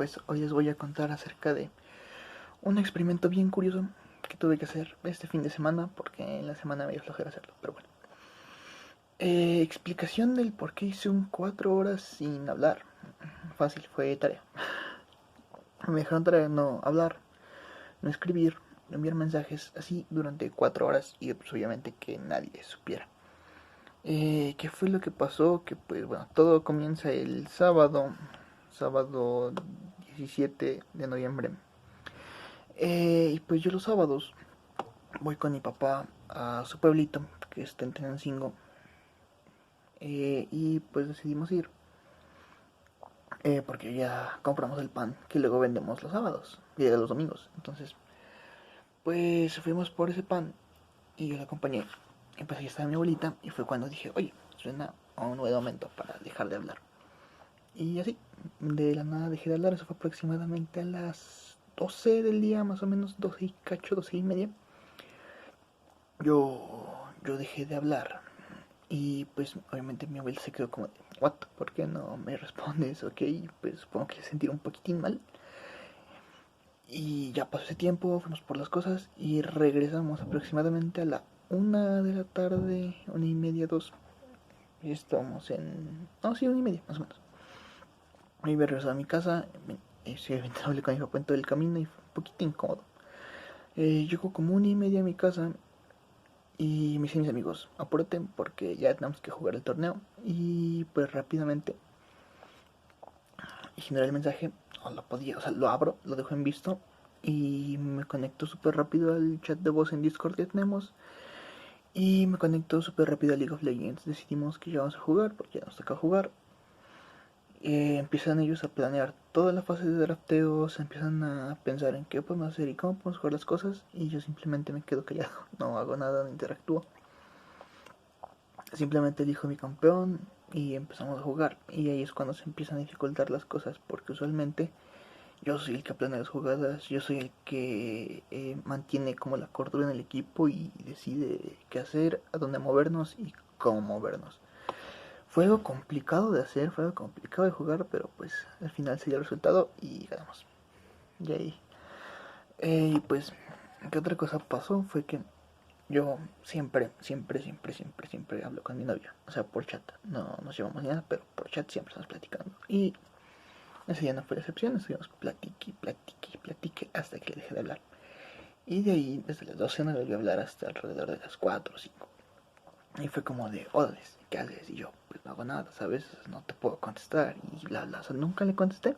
pues hoy les voy a contar acerca de un experimento bien curioso que tuve que hacer este fin de semana porque en la semana me dio flojera hacerlo, pero bueno. Explicación del por qué hice un 4 horas sin hablar. Fácil, fue tarea. Me dejaron tarea no hablar, no escribir, no enviar mensajes así durante 4 horas y pues obviamente que nadie supiera. ¿Qué fue lo que pasó? Que pues bueno, todo comienza el sábado 17 de noviembre. Y pues yo los sábados voy con mi papá a su pueblito, que está en Tenancingo, y pues decidimos ir, porque ya compramos el pan que luego vendemos los sábados y los domingos. Entonces, pues fuimos por ese pan y yo la acompañé. Y pues ahí estaba mi abuelita y fue cuando dije, oye, suena a un nuevo momento para dejar de hablar. Y así, de la nada dejé de hablar. Eso fue aproximadamente a las 12 del día, más o menos, 12 y cacho, 12 y media. Yo dejé de hablar. Y pues obviamente mi abuela se quedó como de, ¿what? ¿Por qué no me respondes? Ok, pues supongo que se sentirá un poquitín mal. Y ya pasó ese tiempo, fuimos por las cosas y regresamos aproximadamente a la 1 de la tarde, 1:30, 2. Y estábamos en... No, sí, 1:30, más o menos. Y me regresé a mi casa. Sí, obviamente hablé con mi papá en todo el camino y fue un poquito incómodo. Llego como 1:30 a mi casa y me dicen mis amigos, apúrate porque ya tenemos que jugar el torneo. Y pues rápidamente generé el mensaje, o sea, lo abro, lo dejo en visto y me conecto súper rápido al chat de voz en Discord que tenemos. Y me conecto súper rápido a League of Legends. Decidimos que ya vamos a jugar porque ya nos toca jugar. Empiezan ellos a planear toda la fase de drafteo, se empiezan a pensar en qué podemos hacer y cómo podemos jugar las cosas. Y yo simplemente me quedo callado, no hago nada, no interactúo. Simplemente elijo mi campeón y empezamos a jugar. Y ahí es cuando se empiezan a dificultar las cosas porque usualmente yo soy el que planea las jugadas, yo soy el que mantiene como la cordura en el equipo y decide qué hacer, a dónde movernos y cómo movernos. Fue algo complicado de hacer, fue algo complicado de jugar, pero pues al final se dio el resultado y ganamos. Y ahí. Y pues, ¿qué otra cosa pasó? Fue que yo siempre hablo con mi novia. O sea, por chat. No nos llevamos ni nada, pero por chat siempre estamos platicando. Y ese día no fue la excepción, estuvimos platique hasta que le dejé de hablar. Y de ahí, desde las 12 no le volví a hablar hasta alrededor de las 4 o 5. Y fue como de, órales, ¿qué haces? Y yo, pues no hago nada, ¿sabes? No te puedo contestar. Y bla, bla, o sea, nunca le contesté.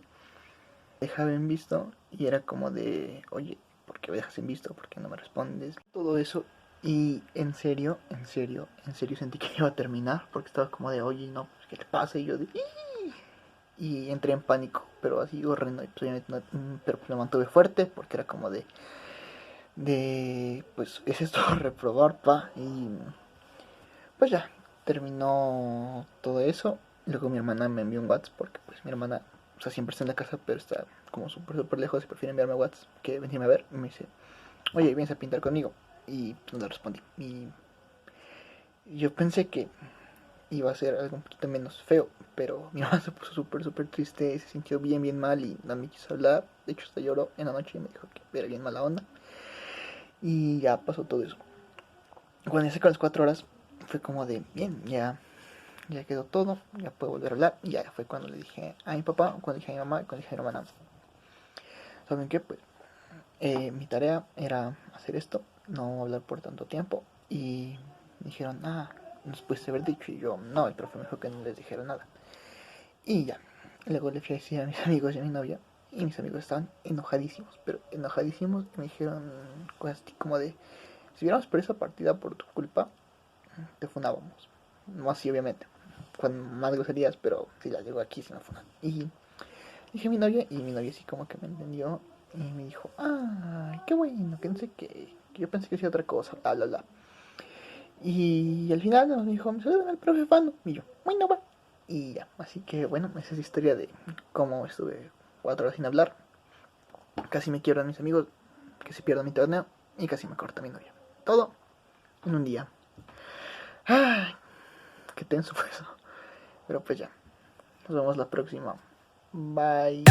Dejaba en visto y era como de, oye, ¿por qué me dejas en visto? ¿Por qué no me respondes? Todo eso. Y en serio sentí que iba a terminar porque estaba como de, oye, no, ¿qué te pasa? Y yo de, y entré en pánico, pero así horrendo. Y pues obviamente pero pues me mantuve fuerte porque era como pues es esto reprobar, pa. Y pues ya, terminó todo eso. Luego mi hermana me envió un WhatsApp porque pues mi hermana, o sea, siempre está en la casa, pero está como súper lejos y prefiere enviarme WhatsApp que venirme a ver. Y me dice, oye, vienes a pintar conmigo. Y pues no le respondí. Y yo pensé que iba a ser algo un poquito menos feo, pero mi mamá se puso súper triste, se sintió bien mal y no me quiso hablar. De hecho, hasta lloró en la noche y me dijo que era bien mala onda. Y ya pasó todo eso. Cuando ya con las 4 horas, fue como de, bien, ya quedó todo, ya puedo volver a hablar. Y ya fue cuando le dije a mi papá, cuando le dije a mi mamá, cuando le dije a mi hermana, ¿saben qué? Pues mi tarea era hacer esto, no hablar por tanto tiempo. Y me dijeron, nos pudiste haber dicho. Y yo, no, el profe me dijo que no les dijera nada. Y ya, luego le fui a decir a mis amigos y a mi novia. Y mis amigos estaban enojadísimos, pero enojadísimos. Y me dijeron cosas así como de, si hubiéramos perdido esa partida por tu culpa, te funábamos. No así, obviamente, con más groserías, pero si las digo aquí se me funan. Y dije a mi novia, y mi novia así como que me entendió. Y me dijo, qué bueno, que no sé qué, que yo pensé que hacía otra cosa, bla, bla, bla. Y al final me dijo, me saludan al profe Fano. Y yo, bueno, va. Y ya, así que bueno, esa es la historia de cómo estuve 4 horas sin hablar. Casi me quiebran mis amigos, que se pierdan mi torneo y casi me corta mi novia. Todo en un día. ¡Ay! Qué tenso fue eso. Pero pues ya, nos vemos la próxima. Bye.